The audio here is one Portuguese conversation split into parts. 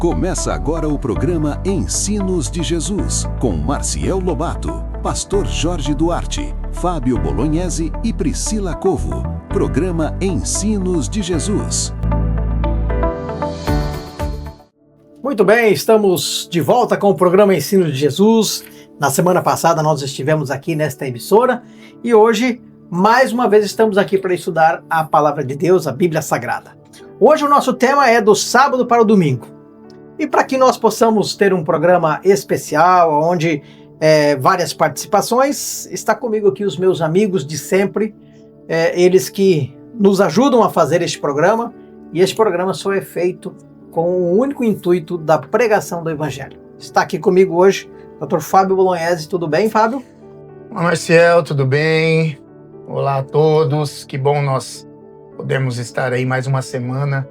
Começa agora o programa Ensinos de Jesus, com Marciel Lobato, Pastor Jorge Duarte, Fábio Bolognese e Priscila Covo. Programa Ensinos de Jesus. Muito bem, estamos de volta com o programa Ensinos de Jesus. Na semana passada nós estivemos aqui nesta emissora e hoje, mais uma vez, estamos aqui para estudar a Palavra de Deus, a Bíblia Sagrada. Hoje o nosso tema é do sábado para o domingo. E para que nós possamos ter um programa especial, onde várias participações, está comigo aqui os meus amigos de sempre, eles que nos ajudam a fazer este programa, e este programa só é feito com o único intuito da pregação do Evangelho. Está aqui comigo hoje o Dr. Fábio Bolognese. Tudo bem, Fábio? Olá, Marciel, tudo bem? Olá a todos, que bom nós podemos estar aí mais uma semana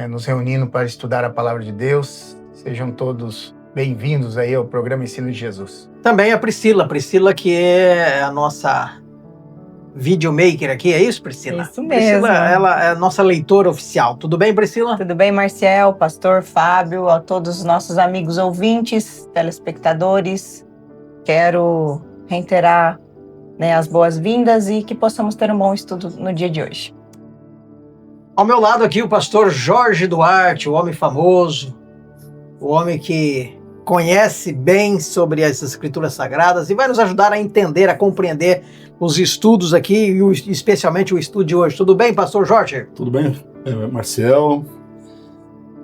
nos reunindo para estudar a Palavra de Deus. Sejam todos bem-vindos aí ao programa Ensino de Jesus. Também a Priscila que é a nossa videomaker aqui, é isso, Priscila? Isso mesmo. Priscila, ela é a nossa leitora oficial. Tudo bem, Priscila? Tudo bem, Marciel, Pastor Fábio, a todos os nossos amigos ouvintes, telespectadores. Quero reiterar as boas-vindas e que possamos ter um bom estudo no dia de hoje. Ao meu lado aqui o pastor Jorge Duarte, o homem famoso, o homem que conhece bem sobre as Escrituras Sagradas e vai nos ajudar a entender, a compreender os estudos aqui, e especialmente o estudo de hoje. Tudo bem, pastor Jorge? Tudo bem, Marciel.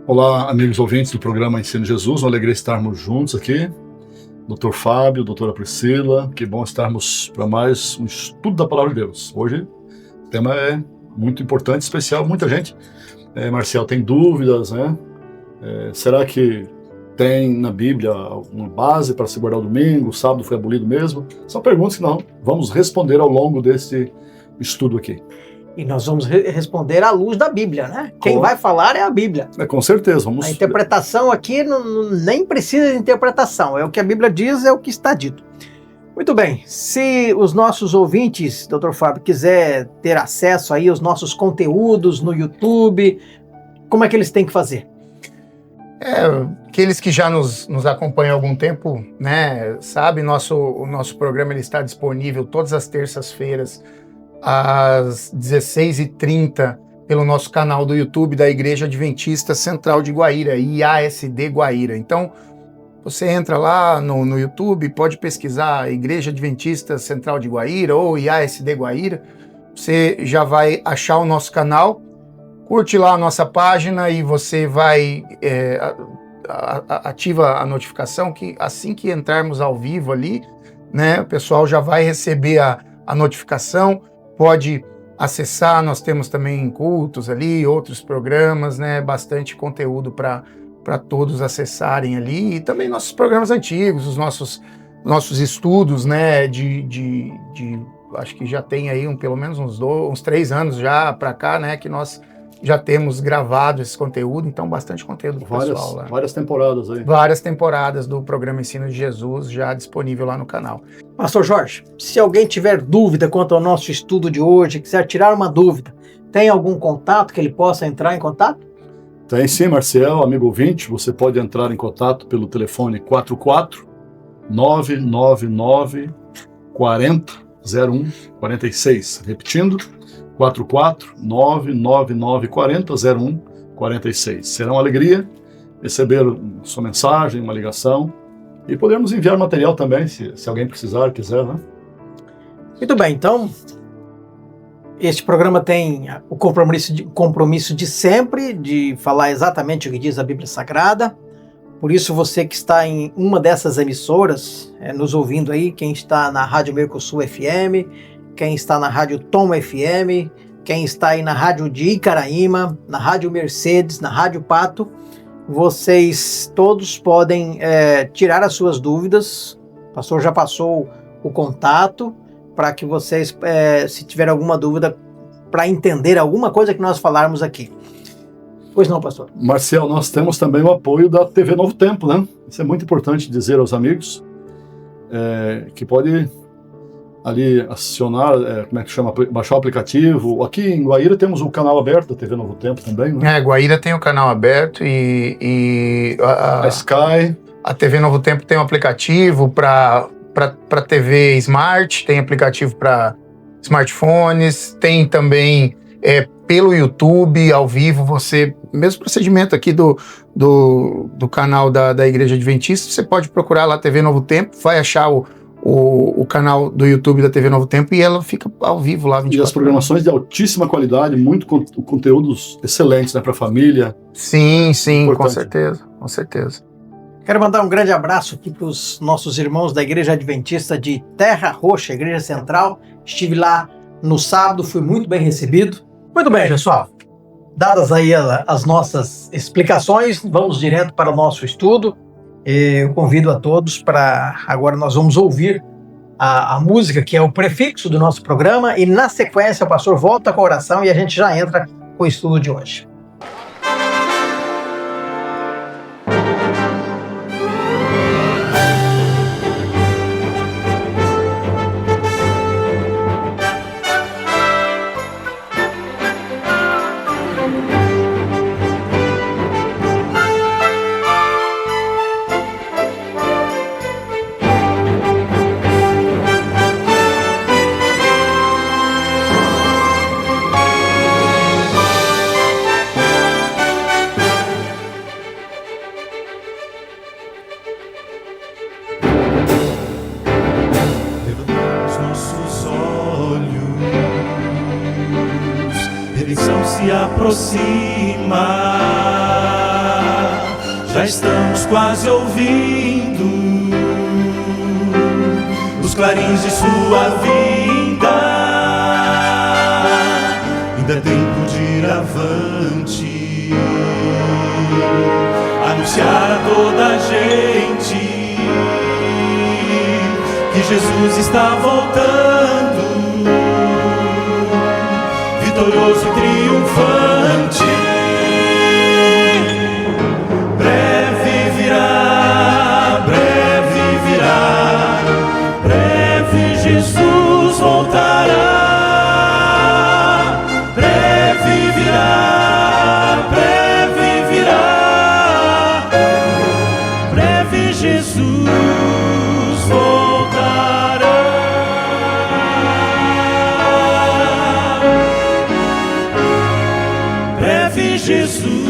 Olá, amigos ouvintes do programa Ensino de Jesus, uma alegria estarmos juntos aqui. Doutor Fábio, doutora Priscila, que bom estarmos para mais um estudo da Palavra de Deus. Hoje o tema é muito importante, especial. Muita gente, Marcial, tem dúvidas, né? Será que tem na Bíblia uma base para se guardar o domingo? O sábado foi abolido mesmo? São perguntas que nós vamos responder ao longo desse estudo aqui. E nós vamos responder à luz da Bíblia, né? Quem vai falar é a Bíblia. Com certeza. A interpretação aqui nem precisa de interpretação. É o que a Bíblia diz, é o que está dito. Muito bem. Se os nossos ouvintes, Dr. Fábio, quiser ter acesso aí aos nossos conteúdos no YouTube, como é que eles têm que fazer? Aqueles que já nos acompanham há algum tempo, né, sabe, o nosso programa ele está disponível todas as terças-feiras, às 16h30, pelo nosso canal do YouTube da Igreja Adventista Central de Guaíra, IASD Guaíra. Então, você entra lá no YouTube, pode pesquisar Igreja Adventista Central de Guaíra ou IASD Guaíra, você já vai achar o nosso canal. Curte lá a nossa página e você vai ativa a notificação que assim que entrarmos ao vivo ali, né, o pessoal já vai receber a notificação, pode acessar. Nós temos também cultos ali, outros programas, né, bastante conteúdo para todos acessarem ali, e também nossos programas antigos, os nossos estudos, né, acho que já tem aí pelo menos uns 3 anos já para cá, né, que nós já temos gravado esse conteúdo, então bastante conteúdo pro pessoal lá. Várias temporadas aí. Várias temporadas do programa Ensino de Jesus já disponível lá no canal. Pastor Jorge, se alguém tiver dúvida quanto ao nosso estudo de hoje, quiser tirar uma dúvida, tem algum contato que ele possa entrar em contato? Tem sim, Marcial, amigo ouvinte, você pode entrar em contato pelo telefone 44 999 40 01 46. Repetindo, 44 999 40 01 46. Será uma alegria receber sua mensagem, uma ligação, e podemos enviar material também, se alguém precisar, quiser, né? Muito bem, então este programa tem o compromisso de sempre, de falar exatamente o que diz a Bíblia Sagrada. Por isso, você que está em uma dessas emissoras, nos ouvindo aí, quem está na Rádio Mercosul FM, quem está na Rádio Tom FM, quem está aí na Rádio de Icaraíma, na Rádio Mercedes, na Rádio Pato, vocês todos podem tirar as suas dúvidas. O pastor já passou o contato para que vocês, se tiver alguma dúvida, para entender alguma coisa que nós falarmos aqui. Pois não, pastor? Marcial, nós temos também o apoio da TV Novo Tempo, né? Isso é muito importante dizer aos amigos, que pode ali acionar, como é que chama, baixar o aplicativo. Aqui em Guaíra temos o canal aberto da TV Novo Tempo também, né? Guaíra tem o canal aberto e a Sky. A TV Novo Tempo tem um aplicativo para TV Smart, tem aplicativo para smartphones, tem também pelo YouTube, ao vivo, mesmo procedimento aqui do canal da Igreja Adventista, você pode procurar lá TV Novo Tempo, vai achar o canal do YouTube da TV Novo Tempo e ela fica ao vivo lá 24 E as programações de altíssima qualidade, muito conteúdos excelentes, né, para a família. Sim, Importante. com certeza. Quero mandar um grande abraço aqui para os nossos irmãos da Igreja Adventista de Terra Roxa, Igreja Central. Estive lá no sábado, fui muito bem recebido. Muito bem, pessoal. Dadas aí as nossas explicações, vamos direto para o nosso estudo. Eu convido a todos para... Agora nós vamos ouvir a música, que é o prefixo do nosso programa, e na sequência o pastor volta com a oração e a gente já entra com o estudo de hoje. Já estamos quase ouvindo os clarins de sua vinda. Ainda é tempo de ir avante, anunciar a toda a gente que Jesus está voltando, vitorioso e triunfante. Jesus voltará, breve virá, breve virá, breve Jesus voltará, breve Jesus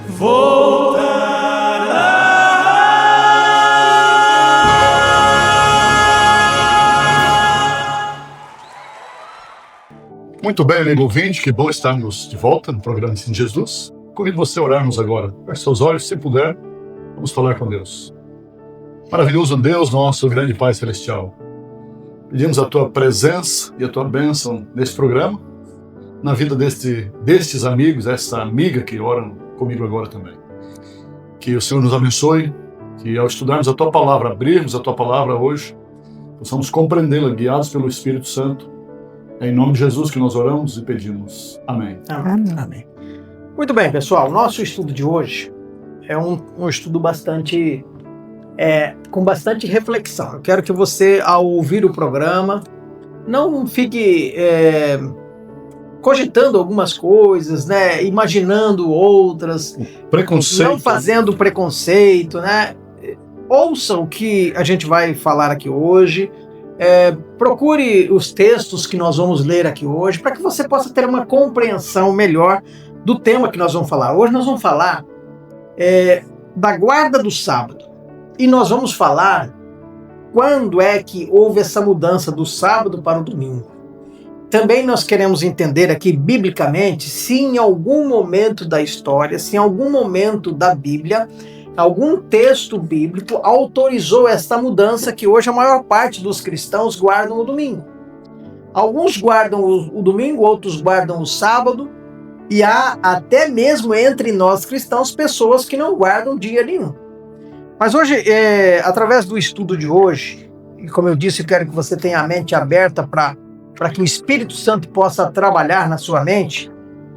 voltará. Muito bem, amigo ouvinte, que bom estarmos de volta no programa Ensino de Jesus. Convido você a orarmos agora. Feche seus olhos, se puder, vamos falar com Deus. Maravilhoso Deus, nosso grande Pai Celestial. Pedimos a Tua presença e a Tua bênção nesse programa, na vida destes amigos, essa amiga que ora comigo agora também. Que o Senhor nos abençoe, que ao estudarmos a Tua palavra, abrirmos a Tua palavra hoje, possamos compreendê-la, guiados pelo Espírito Santo. É em nome de Jesus que nós oramos e pedimos. Amém. Amém. Muito bem, pessoal. Nosso estudo de hoje é um estudo com bastante reflexão. Eu quero que você, ao ouvir o programa, não fique cogitando algumas coisas, né? Imaginando outras. Preconceito. Não fazendo preconceito, né? Ouça o que a gente vai falar aqui hoje. Procure os textos que nós vamos ler aqui hoje para que você possa ter uma compreensão melhor do tema que nós vamos falar. Hoje nós vamos falar da guarda do sábado e nós vamos falar quando é que houve essa mudança do sábado para o domingo. Também nós queremos entender aqui biblicamente se em algum momento da história, se em algum momento da Bíblia, algum texto bíblico autorizou esta mudança que hoje a maior parte dos cristãos guardam o domingo. Alguns guardam o domingo, outros guardam o sábado, e há até mesmo entre nós cristãos pessoas que não guardam dia nenhum. Mas hoje, através do estudo de hoje, e como eu disse, eu quero que você tenha a mente aberta para que o Espírito Santo possa trabalhar na sua mente,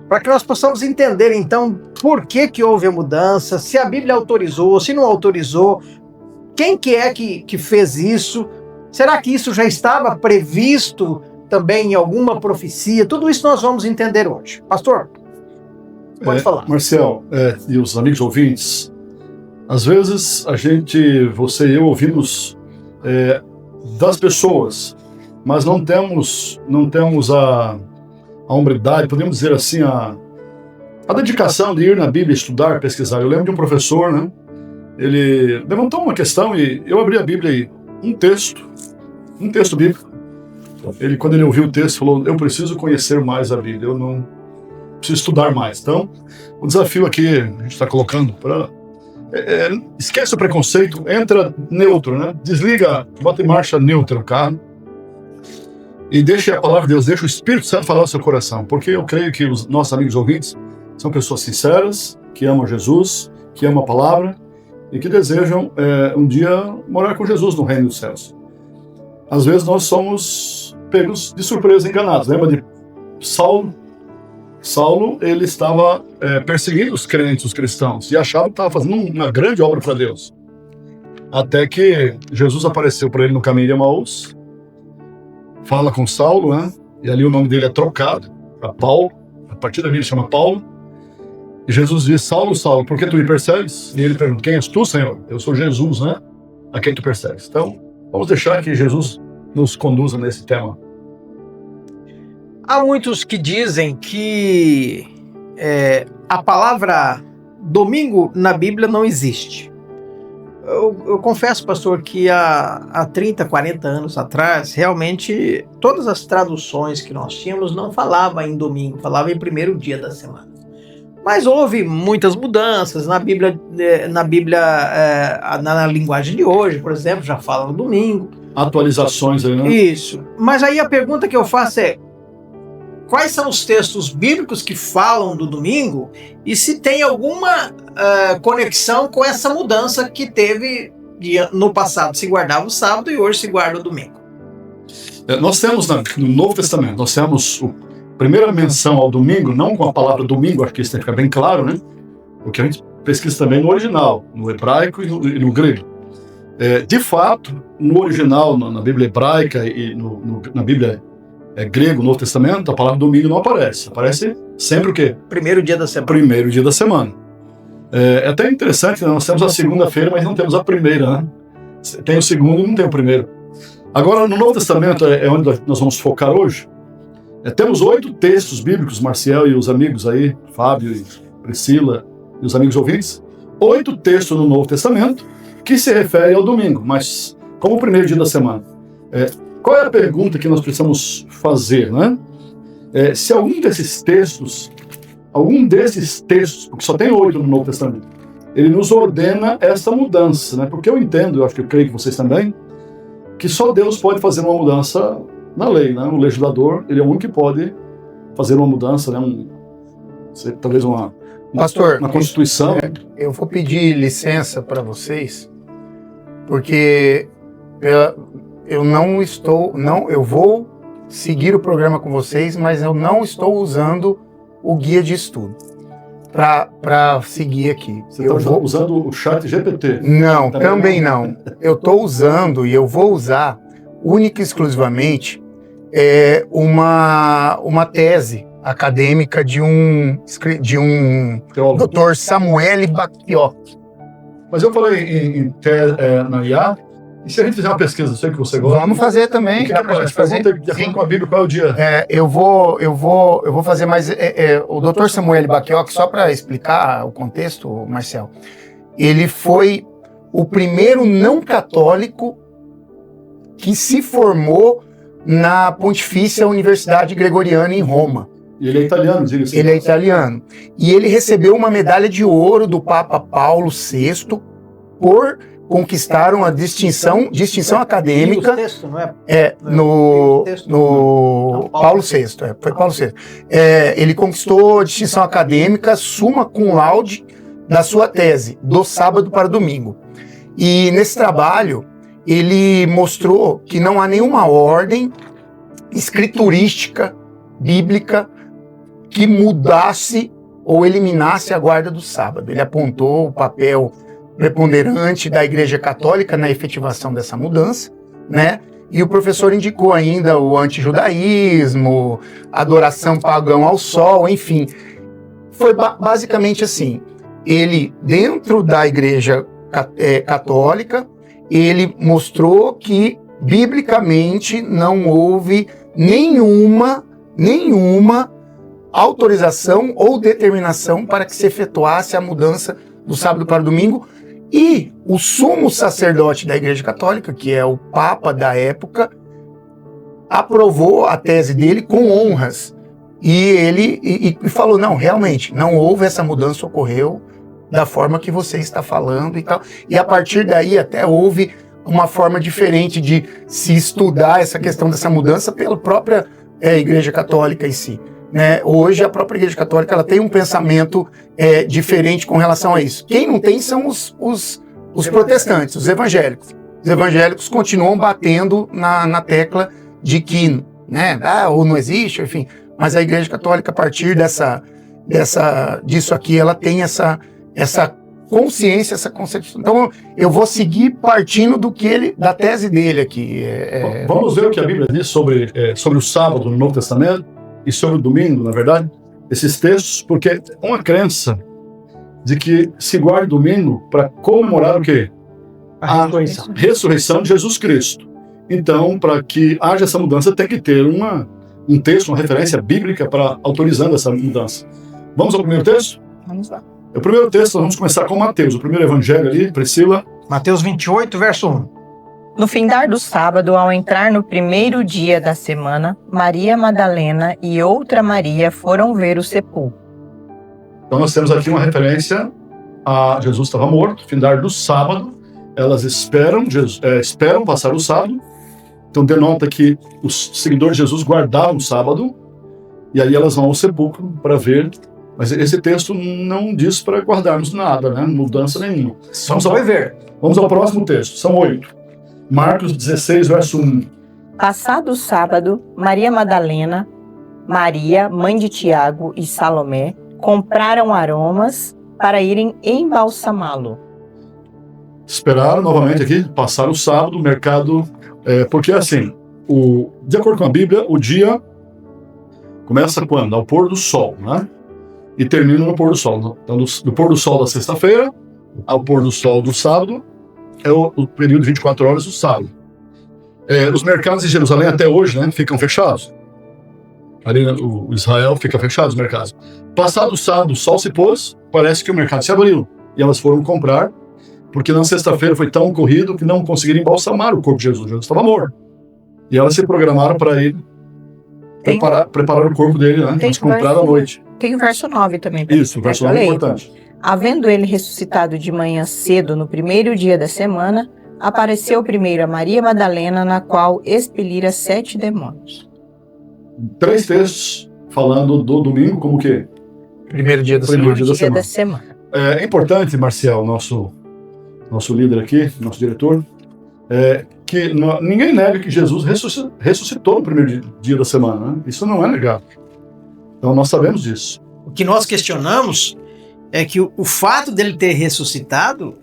para que nós possamos entender, então, por que houve a mudança, se a Bíblia autorizou, se não autorizou, Quem que é que fez isso? Será que isso já estava previsto também em alguma profecia? Tudo isso nós vamos entender hoje. Pastor, pode falar. Marcel, e os amigos ouvintes, às vezes você e eu ouvimos das pessoas, mas não temos a hombridade, podemos dizer assim, a dedicação de ir na Bíblia, estudar, pesquisar. Eu lembro de um professor, né? Ele levantou uma questão e eu abri a Bíblia e um texto bíblico. Quando ele ouviu o texto, falou: eu preciso conhecer mais a Bíblia, eu não preciso estudar mais. Então, o desafio aqui, a gente está colocando para... esquece o preconceito, entra neutro, né? Desliga, bota em marcha neutra o carro e deixe a palavra de Deus, deixa o Espírito Santo falar no seu coração, porque eu creio que os nossos amigos ouvintes são pessoas sinceras, que amam Jesus, que amam a palavra e que desejam um dia morar com Jesus no reino dos céus. Às vezes nós somos pegos de surpresa, enganados. Lembra de Saulo? Saulo, ele estava perseguindo os crentes, os cristãos, e achava que estava fazendo uma grande obra para Deus. Até que Jesus apareceu para ele no caminho de Emaús, fala com Saulo, né? E ali o nome dele é trocado para Paulo. A partir dali ele chama Paulo. E Jesus diz: Saulo, Saulo, por que tu me persegues? E ele pergunta: quem és tu, Senhor? Eu sou Jesus, né? A quem tu persegues. Então, vamos deixar que Jesus nos conduza nesse tema. Há muitos que dizem que a palavra domingo na Bíblia não existe. Eu confesso, pastor, que há 30, 40 anos atrás, realmente, todas as traduções que nós tínhamos não falavam em domingo, falavam em primeiro dia da semana. Mas houve muitas mudanças na Bíblia, na linguagem de hoje, por exemplo, já fala no domingo. Atualizações aí, né? Isso. Mas aí a pergunta que eu faço é: quais são os textos bíblicos que falam do domingo e se tem alguma conexão com essa mudança que teve no passado? Se guardava o sábado e hoje se guarda o domingo. Nós temos no Novo Testamento, nós temos a primeira menção ao domingo, não com a palavra domingo, acho que isso tem que ficar bem claro, né? Porque a gente pesquisa também no original, no hebraico e no grego. De fato, no original, na Bíblia hebraica e na Bíblia grego, no Novo Testamento, a palavra domingo não aparece. Aparece sempre o quê? Primeiro dia da semana. Primeiro dia da semana. É até interessante, né? Nós temos a segunda-feira, mas não temos a primeira, né? Tem o segundo e não tem o primeiro. Agora, no Novo Testamento é onde nós vamos focar hoje. Temos 8 textos bíblicos, Marciel e os amigos aí, Fábio e Priscila e os amigos ouvintes. 8 textos no Novo Testamento que se referem ao domingo, mas como o primeiro dia da semana. Qual é a pergunta que nós precisamos fazer, né? Se algum desses textos, porque só tem 8 no Novo Testamento, ele nos ordena essa mudança, né? Porque eu entendo, eu acho que eu creio que vocês também, que só Deus pode fazer uma mudança na lei, né? O legislador, ele é o único que pode fazer uma mudança, né? Talvez uma Constituição. Eu vou pedir licença para vocês, porque eu vou seguir o programa com vocês, mas eu não estou usando o guia de estudo para seguir aqui. Você está usando o chat GPT? Não, também não. Eu estou usando e eu vou usar única e exclusivamente uma tese acadêmica de um Dr. Samuel Bacchiocchi. Mas eu falei na IA, e se a gente fizer uma pesquisa, sei que você gosta. Vamos fazer também. De acordo com a Bíblia, qual é o dia? Eu vou fazer mais. O Dr. Samuel Bacchiocchi, só para explicar o contexto, Marcel, ele foi o primeiro não católico que se formou na Pontifícia Universidade Gregoriana em Roma. E ele é italiano, diga-se. Ele é italiano. E ele recebeu uma medalha de ouro do Papa Paulo VI por conquistar uma distinção acadêmica. Texto, não no Paulo VI. Foi Paulo VI. Ele conquistou a distinção acadêmica summa cum laude da sua tese, do sábado para o domingo. E nesse trabalho, ele mostrou que não há nenhuma ordem escriturística, bíblica, que mudasse ou eliminasse a guarda do sábado. Ele apontou o papel preponderante da Igreja Católica na efetivação dessa mudança, né? E o professor indicou ainda o antijudaísmo, adoração pagã ao sol, enfim. Foi basicamente assim, ele, dentro da Igreja Católica, ele mostrou que, biblicamente, não houve nenhuma autorização ou determinação para que se efetuasse a mudança do sábado para o domingo, e o sumo sacerdote da Igreja Católica, que é o Papa da época, aprovou a tese dele com honras. E ele falou, não, realmente, não houve essa mudança, ocorreu da forma que você está falando e tal. E a partir daí até houve uma forma diferente de se estudar essa questão dessa mudança pela própria Igreja Católica em si. Né? Hoje a própria Igreja Católica ela tem um pensamento diferente com relação a isso. Quem não tem são os protestantes, os evangélicos. Os evangélicos continuam batendo na tecla de que, né, ou não existe, enfim. Mas a Igreja Católica, a partir disso aqui, ela tem essa consciência, essa concepção. Então eu vou seguir partindo da tese dele aqui. Vamos ver o que a Bíblia diz sobre o sábado no Novo Testamento e sobre o domingo, na verdade, esses textos, porque é uma crença de que se guarda o domingo para comemorar o quê? A ressurreição de Jesus Cristo. Então, para que haja essa mudança, tem que ter um texto, uma referência bíblica para autorizando essa mudança. Vamos ao primeiro texto? Vamos lá. O primeiro texto, nós vamos começar com Mateus, o primeiro evangelho ali, Priscila. Mateus 28, verso 1. No findar do sábado, ao entrar no primeiro dia da semana, Maria Madalena e outra Maria foram ver o sepulcro. Então nós temos aqui uma referência a Jesus estava morto, findar do sábado. Elas esperam passar o sábado. Então denota que os seguidores de Jesus guardavam o sábado, e aí elas vão ao sepulcro para ver. Mas esse texto não diz para guardarmos nada, né? Mudança nenhuma. Vamos ao próximo texto, são 8. Marcos 16, verso 1. Passado o sábado, Maria Madalena, Maria, mãe de Tiago e Salomé, compraram aromas para irem embalsamá-lo. Esperaram novamente aqui, passar o sábado, o mercado... porque assim, de acordo com a Bíblia, o dia começa quando? Ao pôr do sol, né? E termina no pôr do sol. Então, do pôr do sol da sexta-feira ao pôr do sol do sábado, é o período de 24 horas do sábado. Os mercados em Jerusalém até hoje, né, ficam fechados. Ali o Israel fica fechado, os mercados. Passado o sábado, o sol se pôs, parece que o mercado se abriu. E elas foram comprar, porque na sexta-feira foi tão corrido que não conseguiram embalsamar o corpo de Jesus. Jesus estava morto. E elas se programaram para ir preparar o corpo dele, né? Eles compraram à noite. Tem o verso 9 também. Isso, o verso 9 é importante. Havendo ele ressuscitado de manhã cedo no primeiro dia da semana, apareceu primeiro a Maria Madalena, na qual expelira 7 demônios. 3 textos falando do domingo como o quê? Primeiro dia da semana. É importante, Marcial, nosso líder aqui, nosso diretor, que ninguém nega que Jesus ressuscitou no primeiro dia da semana, né? Isso não é negado. Então nós sabemos disso. O que nós questionamos é que o fato dele ter ressuscitado,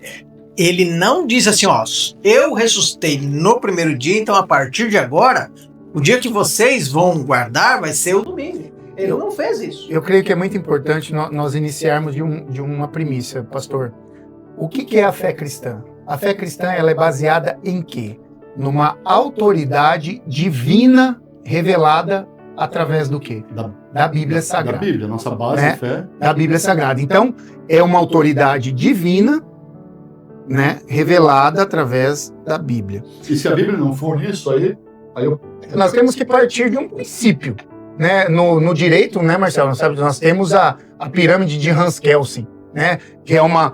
ele não diz assim, ó, eu ressuscitei no primeiro dia, então a partir de agora, o dia que vocês vão guardar vai ser o domingo. Ele não fez isso. Eu creio que é muito importante nós iniciarmos de uma premissa, pastor. O que é a fé cristã? A fé cristã ela é baseada em quê? Numa autoridade divina revelada através do quê? Da Bíblia Sagrada. Da Bíblia, nossa base de fé. Da Bíblia Sagrada. Então, é uma autoridade divina, né, revelada através da Bíblia. E se a Bíblia não for isso, nós temos que partir de um princípio. Né? No direito, né, Marcelo, nós temos a pirâmide de Hans Kelsen, né, que é uma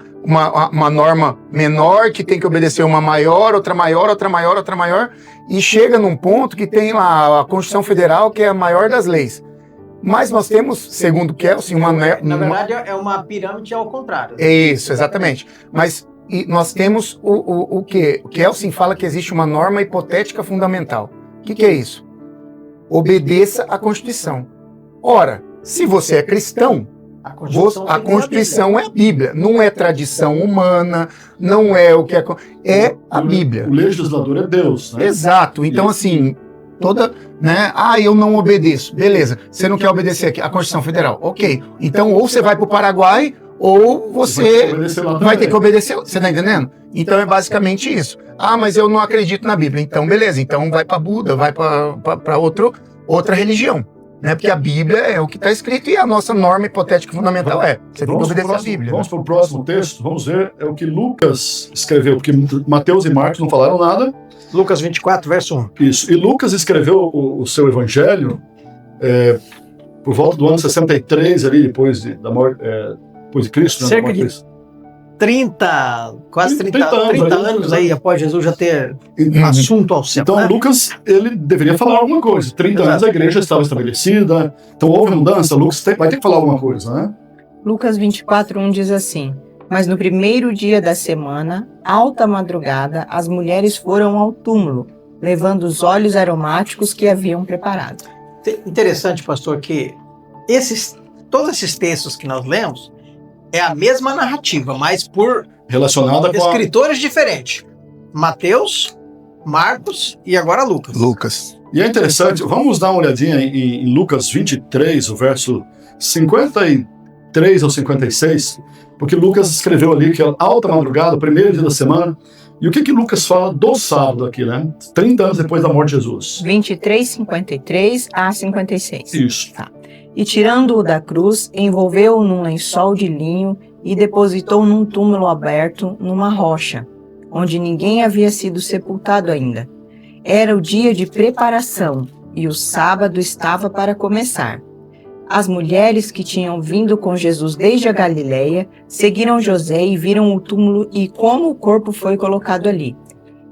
norma menor que tem que obedecer uma maior, outra maior, outra maior, outra maior, e chega num ponto que tem lá a Constituição Federal, que é a maior das leis. Mas nós temos, segundo Kelsen, na verdade, é uma pirâmide ao contrário. É isso, exatamente. Mas nós temos o quê? O Kelsen fala que existe uma norma hipotética fundamental. O que é isso? Obedeça à Constituição. Ora, se você é cristão, A Constituição é a Bíblia, não é tradição humana, não é o que é a Bíblia. O legislador é Deus, né? Exato. Então, assim, né? Eu não obedeço. Beleza. Você não quer obedecer aqui a Constituição Federal. Ok. Então, ou você vai para o Paraguai, ou você vai ter que obedecer. Você tá entendendo? Então, é basicamente isso. Mas eu não acredito na Bíblia. Então, beleza. Então, vai para Buda, vai para outra religião. Né? Porque a Bíblia é o que está escrito e a nossa norma hipotética fundamental você tem que obedecer a Bíblia. Vamos para o próximo texto, vamos ver, é o que Lucas escreveu, porque Mateus e Marcos não falaram nada. Lucas 24, verso 1. Isso, e Lucas escreveu o seu evangelho por volta do ano 63, ali, depois de Cristo. Cerca né, de 30 anos aí, após Jesus já ter assunto ao céu. Então, né? Lucas, ele deveria falar alguma coisa. 30 anos a igreja estava estabelecida, então houve mudança, Lucas vai ter que falar alguma coisa, né? Lucas 24, 1 diz assim: mas no primeiro dia da semana, alta madrugada, as mulheres foram ao túmulo, levando os óleos aromáticos que haviam preparado. Interessante, pastor, que todos esses textos que nós lemos é a mesma narrativa, mas por relacionada com escritores diferentes. Mateus, Marcos e agora Lucas. E é interessante, vamos dar uma olhadinha em Lucas 23, o verso 53 ao 56, porque Lucas escreveu ali que é alta madrugada, o primeiro dia da semana. E o que Lucas fala do sábado aqui, né? 30 anos depois da morte de Jesus. 23, 53 a 56. Isso. Tá. E tirando-o da cruz, envolveu-o num lençol de linho e depositou num túmulo aberto numa rocha, onde ninguém havia sido sepultado ainda. Era o dia de preparação e o sábado estava para começar. As mulheres que tinham vindo com Jesus desde a Galileia seguiram José e viram o túmulo e como o corpo foi colocado ali.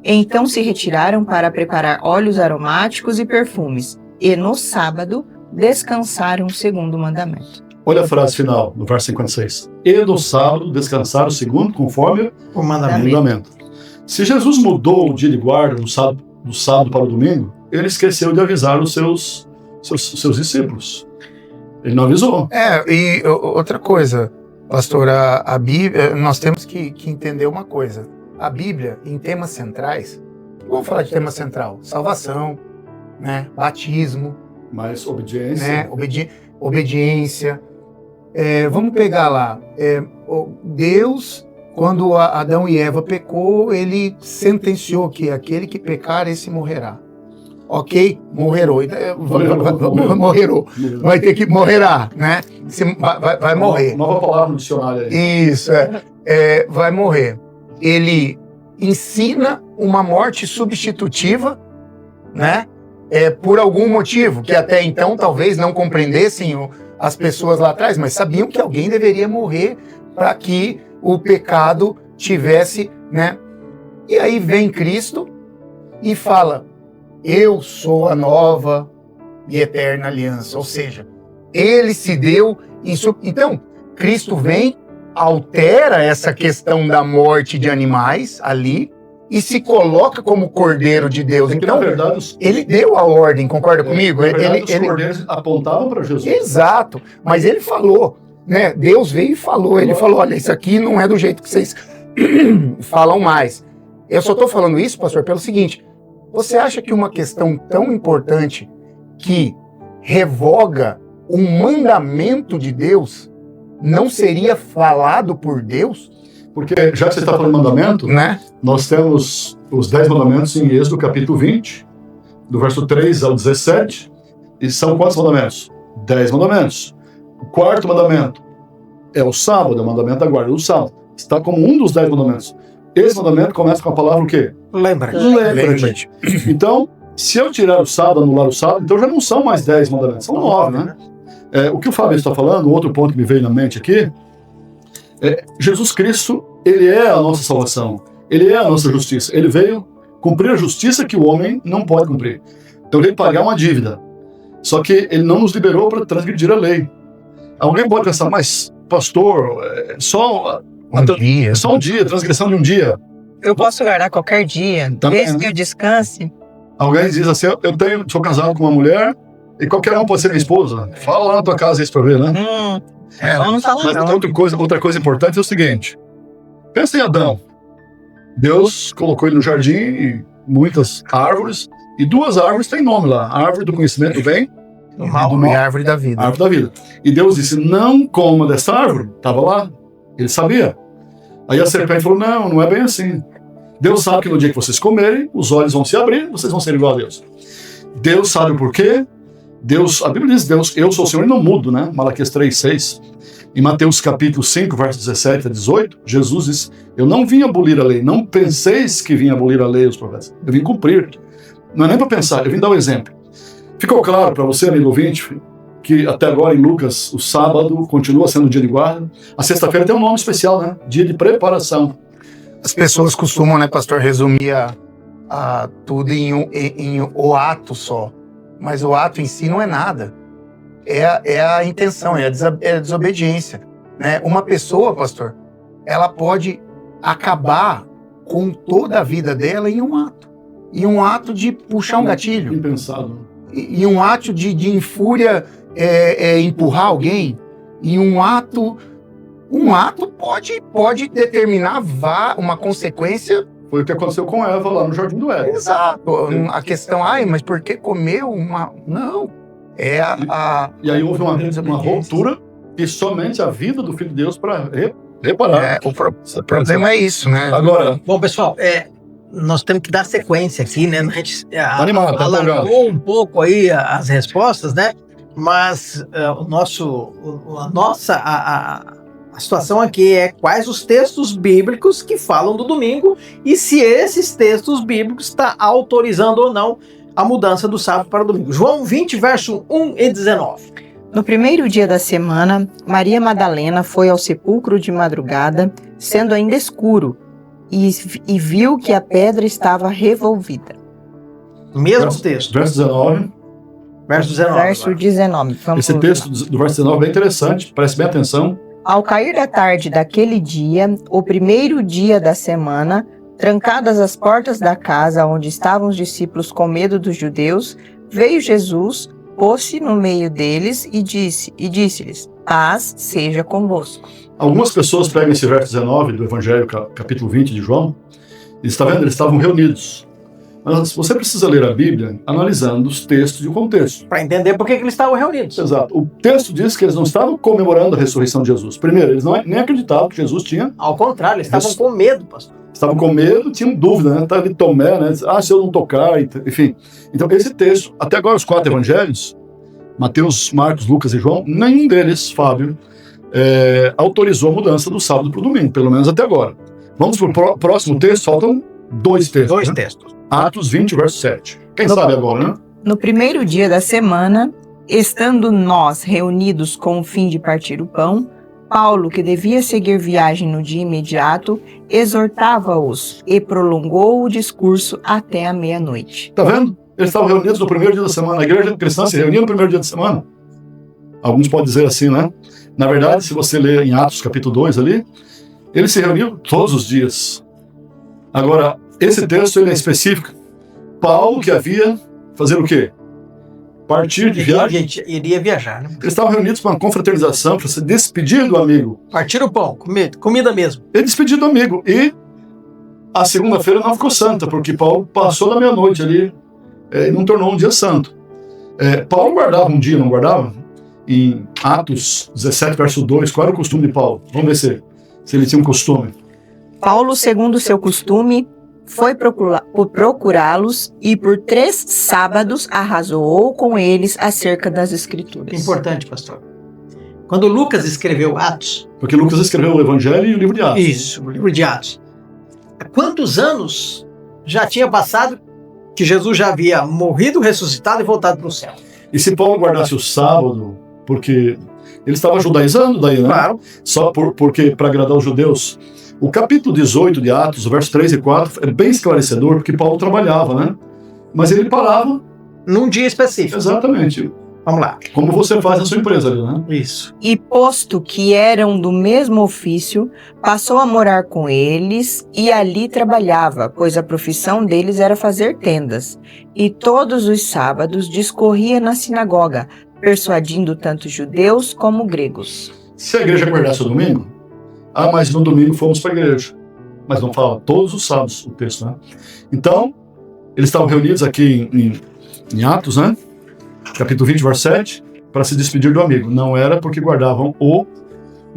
Então se retiraram para preparar óleos aromáticos e perfumes, e no sábado descansaram segundo o mandamento. Olha a frase final, no verso 56. E no sábado descansaram conforme o mandamento. Se Jesus mudou o dia de guarda do sábado para o domingo, ele esqueceu de avisar os seus discípulos. Ele não avisou. E outra coisa, pastor, a Bíblia, nós temos que entender uma coisa. A Bíblia, em temas centrais, vamos falar de tema central, salvação, né, batismo, mas obediência. Né, obediência. Vamos pegar lá. Deus, quando Adão e Eva pecou, ele sentenciou que aquele que pecar, esse morrerá. Ok? Morrerou. Morrerou. Vai ter que morrerá, né? Vai morrer. Nova palavra no dicionário aí. Isso, vai morrer. Ele ensina uma morte substitutiva, né? Por algum motivo, que até então talvez não compreendessem as pessoas lá atrás, mas sabiam que alguém deveria morrer para que o pecado tivesse, né? E aí vem Cristo e fala: eu sou a nova e eterna aliança. Ou seja, ele se deu Então, Cristo vem, altera essa questão da morte de animais ali e se coloca como Cordeiro de Deus. Então, na verdade, ele deu a ordem, concorda comigo? Na verdade, os cordeiros apontavam para Jesus. Exato, mas ele falou, né? Deus veio e falou, ele falou: olha, isso aqui não é do jeito que vocês falam mais. Eu só estou falando isso, pastor, pelo seguinte: você acha que uma questão tão importante que revoga um mandamento de Deus não seria falado por Deus? Porque, já que você está falando de mandamento, né? Nós temos os 10 mandamentos em Êxodo capítulo 20, do verso 3 ao 17. E são quantos mandamentos? 10 mandamentos. O quarto mandamento é o sábado, é o mandamento da guarda do sábado. Está como um dos 10 mandamentos. Esse mandamento começa com a palavra o quê? Lembra-te. Então, se eu tirar o sábado, anular o sábado, então já não são mais 10 mandamentos, são 9, né? O que o Fábio está falando, outro ponto que me veio na mente aqui, Jesus Cristo, ele é a nossa salvação, ele é a nossa justiça, ele veio cumprir a justiça que o homem não pode cumprir. Então ele veio pagar uma dívida, só que ele não nos liberou para transgredir a lei. Alguém pode pensar, mas pastor, só um dia, transgressão de um dia. Eu posso guardar qualquer dia, desde que eu descanse. Alguém diz assim: sou casado com uma mulher e qualquer um pode ser minha esposa. Fala lá na tua casa isso para ver, né? Vamos falar. Mas outra coisa importante é o seguinte. Pensa em Adão. Deus colocou ele no jardim e muitas árvores, e 2 árvores têm nome lá. A árvore do conhecimento do bem Do mal e a árvore da vida. a árvore da vida. E Deus disse, não coma dessa árvore. Estava lá. Ele sabia. Aí a serpente falou, não é bem assim. Deus sabe que no dia que vocês comerem, os olhos vão se abrir, vocês vão ser igual a Deus. Deus sabe o porquê. A Bíblia diz, Deus, eu sou o Senhor e não mudo, né? Malaquias 3:6. Em Mateus capítulo 5, versos 17 a 18, Jesus diz, eu não vim abolir a lei, não penseis que vim abolir a lei e os profetas. Eu vim cumprir. Não é nem para pensar, eu vim dar um exemplo. Ficou claro para você, amigo ouvinte, que até agora em Lucas, o sábado continua sendo dia de guarda. A sexta-feira tem um nome especial, né? Dia de preparação. As pessoas costumam, né, pastor, resumir tudo em o ato só. Mas o ato em si não é nada. É a intenção, é a desobediência. Né? Uma pessoa, pastor, ela pode acabar com toda a vida dela em um ato. Em um ato de puxar um gatilho. Impensado. Em um ato de infúria empurrar alguém. Em um ato pode determinar uma consequência. Foi o que aconteceu com Eva lá no Jardim do Éden. Exato. A questão, mas por que comeu uma... Não. E aí houve uma ruptura e somente a vida do Filho de Deus para reparar. O problema é isso, né? Agora, Bom, pessoal, nós temos que dar sequência aqui, né? A gente animado, tá alargou um pouco aí as respostas, né? Mas a situação aqui é quais os textos bíblicos que falam do domingo e se esses textos bíblicos estão autorizando ou não a mudança do sábado para o domingo. João 20, verso 1 e 19. No primeiro dia da semana, Maria Madalena foi ao sepulcro de madrugada, sendo ainda escuro, e viu que a pedra estava revolvida. Mesmo texto. Verso 19. Verso 19. Verso 19. Esse texto do verso 19 é bem interessante, preste bem atenção. Ao cair da tarde daquele dia, o primeiro dia da semana, trancadas as portas da casa onde estavam os discípulos com medo dos judeus, veio Jesus, pôs-se no meio deles e disse-lhes, paz seja convosco. Algumas pessoas pegam esse verso 19 do Evangelho, capítulo 20 de João, e está vendo? Eles estavam reunidos. Mas você precisa ler a Bíblia analisando os textos e o contexto. Para entender por que eles estavam reunidos. Exato. O texto diz que eles não estavam comemorando a ressurreição de Jesus. Primeiro, eles nem acreditavam que Jesus tinha. Ao contrário, eles estavam com medo, pastor. Estavam com medo, tinham dúvida, né? Estava de Tomé, né? Se eu não tocar, enfim. Então, esse texto, até agora os 4 evangelhos, Mateus, Marcos, Lucas e João, nenhum deles, Fábio, autorizou a mudança do sábado para o domingo, pelo menos até agora. Vamos para o próximo texto, faltam 2 textos. 2 né? textos. Atos 20, verso 7. Quem sabe agora, né? No primeiro dia da semana, estando nós reunidos com o fim de partir o pão, Paulo, que devia seguir viagem no dia imediato, exortava-os e prolongou o discurso até a meia-noite. Tá vendo? Eles estavam reunidos no primeiro dia da semana. A igreja cristã se reunia no primeiro dia da semana. Alguns podem dizer assim, né? Na verdade, se você ler em Atos capítulo 2 ali, eles se reuniam todos os dias. Agora, esse texto ele é específico. Paulo que havia fazer o quê? Partir de viagem. Iria viajar, né? Eles estavam reunidos para uma confraternização, para se despedir do amigo. Partir o pão, comida mesmo. Ele despediu do amigo. E a segunda-feira não ficou santa, porque Paulo passou da meia-noite ali e não tornou um dia santo. Paulo guardava um dia, não guardava? Em Atos 17, verso 2, qual era o costume de Paulo? Vamos ver se ele tinha um costume. Paulo, segundo o seu costume, foi procurá-los e por 3 sábados arrazoou com eles acerca das Escrituras. Importante, pastor. Quando Lucas escreveu Atos... Porque Lucas escreveu o Evangelho e o livro de Atos. Isso, o livro de Atos. Há quantos anos já tinha passado que Jesus já havia morrido, ressuscitado e voltado para o céu? E se Paulo guardasse o sábado, porque ele estava judaizando daí, né? Claro. Só porque para agradar os judeus... O capítulo 18 de Atos, o verso 3 e 4, é bem esclarecedor, porque Paulo trabalhava, né? Mas ele parava. Num dia específico. Exatamente. Vamos lá. Como você faz na sua empresa ali, né? Isso. E posto que eram do mesmo ofício, passou a morar com eles e ali trabalhava, pois a profissão deles era fazer tendas. E todos os sábados discorria na sinagoga, persuadindo tanto judeus como gregos. Se a igreja guardasse o domingo, mas no domingo fomos para a igreja. Mas não fala todos os sábados o texto, né? Então, eles estavam reunidos aqui em Atos, né? Capítulo 20, verso 7, para se despedir do amigo. Não era porque guardavam o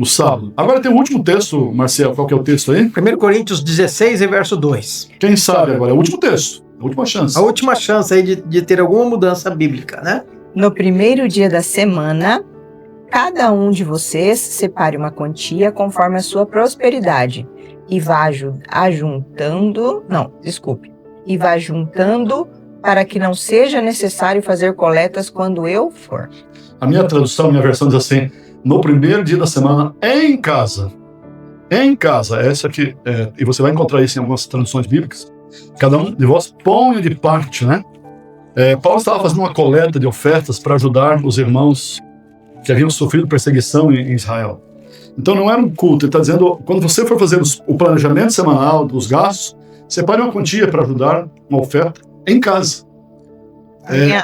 sábado. Agora tem o último texto, Marcelo. Qual que é o texto aí? 1 Coríntios 16 e verso 2. Quem sabe agora? É o último texto. A última chance. A última chance aí de ter alguma mudança bíblica, né? No primeiro dia da semana, cada um de vocês separe uma quantia conforme a sua prosperidade e vá ajuntando para que não seja necessário fazer coletas quando eu for. A minha tradução, minha versão diz assim: no primeiro dia da semana, em casa. Em casa, essa aqui, e você vai encontrar isso em algumas traduções bíblicas. Cada um de vós ponha de parte, né? Paulo estava fazendo uma coleta de ofertas para ajudar os irmãos que haviam sofrido perseguição em Israel. Então não era um culto, ele está dizendo, quando você for fazer o planejamento semanal dos gastos, separe uma quantia para ajudar uma oferta em casa.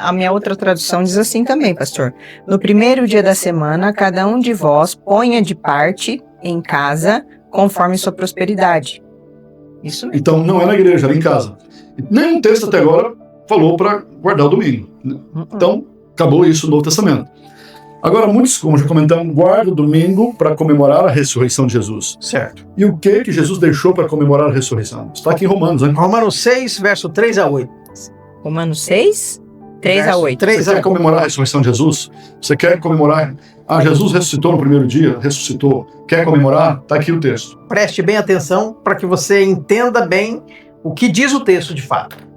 A minha outra tradução diz assim também, pastor. No primeiro dia da semana, cada um de vós ponha de parte em casa, conforme sua prosperidade. Isso mesmo. Então não é na igreja, era em casa. Nenhum texto até agora falou para guardar o domingo. Então acabou isso no Novo Testamento. Agora, muitos, como já comentamos, guardam o domingo para comemorar a ressurreição de Jesus. Certo. E o que Jesus deixou para comemorar a ressurreição? Está aqui em Romanos, né? Romanos 6, verso 3 a 8. Romanos 6, 3 a 8. Você quer comemorar a ressurreição de Jesus? Você quer comemorar? Jesus ressuscitou no primeiro dia, ressuscitou. Quer comemorar? Está aqui o texto. Preste bem atenção para que você entenda bem o que diz o texto de fato.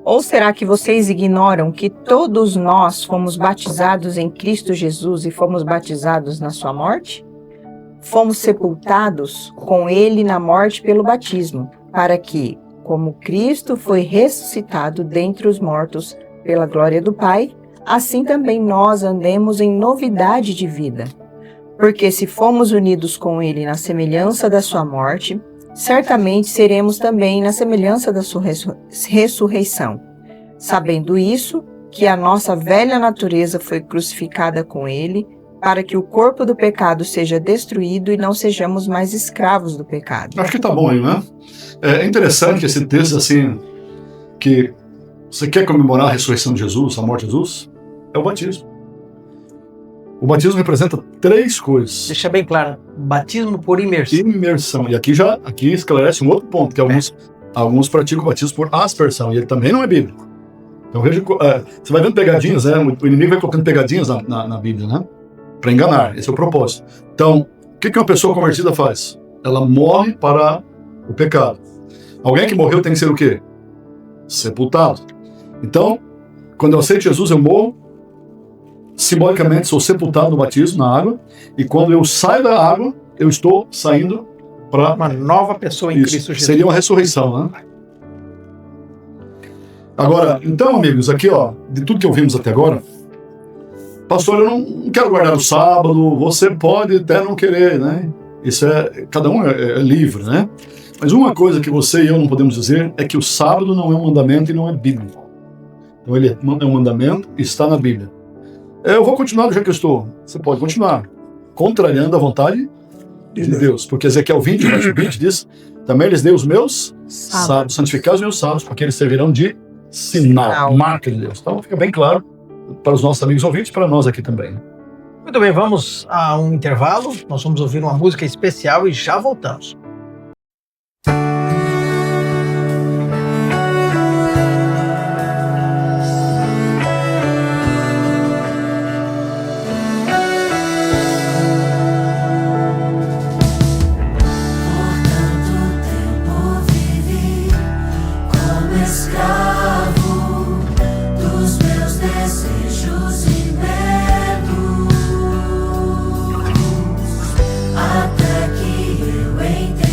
Ou será que vocês ignoram que todos nós fomos batizados em Cristo Jesus e fomos batizados na sua morte? Fomos sepultados com ele na morte pelo batismo, para que, como Cristo foi ressuscitado dentre os mortos pela glória do Pai, assim também nós andemos em novidade de vida. Porque se fomos unidos com ele na semelhança da sua morte, certamente seremos também na semelhança da sua ressurreição. Sabendo isso, que a nossa velha natureza foi crucificada com ele, para que o corpo do pecado seja destruído e não sejamos mais escravos do pecado. Acho que tá bom aí, né? É interessante que esse texto, assim, que você quer comemorar a ressurreição de Jesus, a morte de Jesus, é o batismo. O batismo representa 3 coisas. Deixa bem claro, batismo por imersão. Imersão. E aqui esclarece um outro ponto, que alguns praticam o batismo por aspersão, e ele também não é bíblico. Então veja, você vai vendo pegadinhas, né? O inimigo vai colocando pegadinhas na Bíblia, né? Para enganar, esse é o propósito. Então, o que uma pessoa convertida faz? Ela morre para o pecado. Alguém que morreu tem que ser o quê? Sepultado. Então, quando eu aceito Jesus, eu morro, simbolicamente sou sepultado no batismo, na água, e quando eu saio da água, eu estou saindo para uma nova pessoa em Cristo Jesus. Seria uma ressurreição, né? Agora, então, amigos, aqui, ó, de tudo que ouvimos até agora, pastor, eu não quero guardar o sábado, você pode até não querer, né? Isso cada um é livre, né? Mas uma coisa que você e eu não podemos dizer é que o sábado não é um mandamento e não é bíblico. Então ele é um mandamento e está na Bíblia. Eu vou continuar do jeito que eu estou. Você pode continuar, contrariando a vontade de Deus. Porque Ezequiel 20, verso 20 diz, também lhes dei os meus sábados, santificar os meus sábados, porque eles servirão de sinal, marca de Deus. Então fica bem claro para os nossos amigos ouvintes e para nós aqui também. Muito bem, vamos a um intervalo. Nós vamos ouvir uma música especial e já voltamos. Até que eu entendi.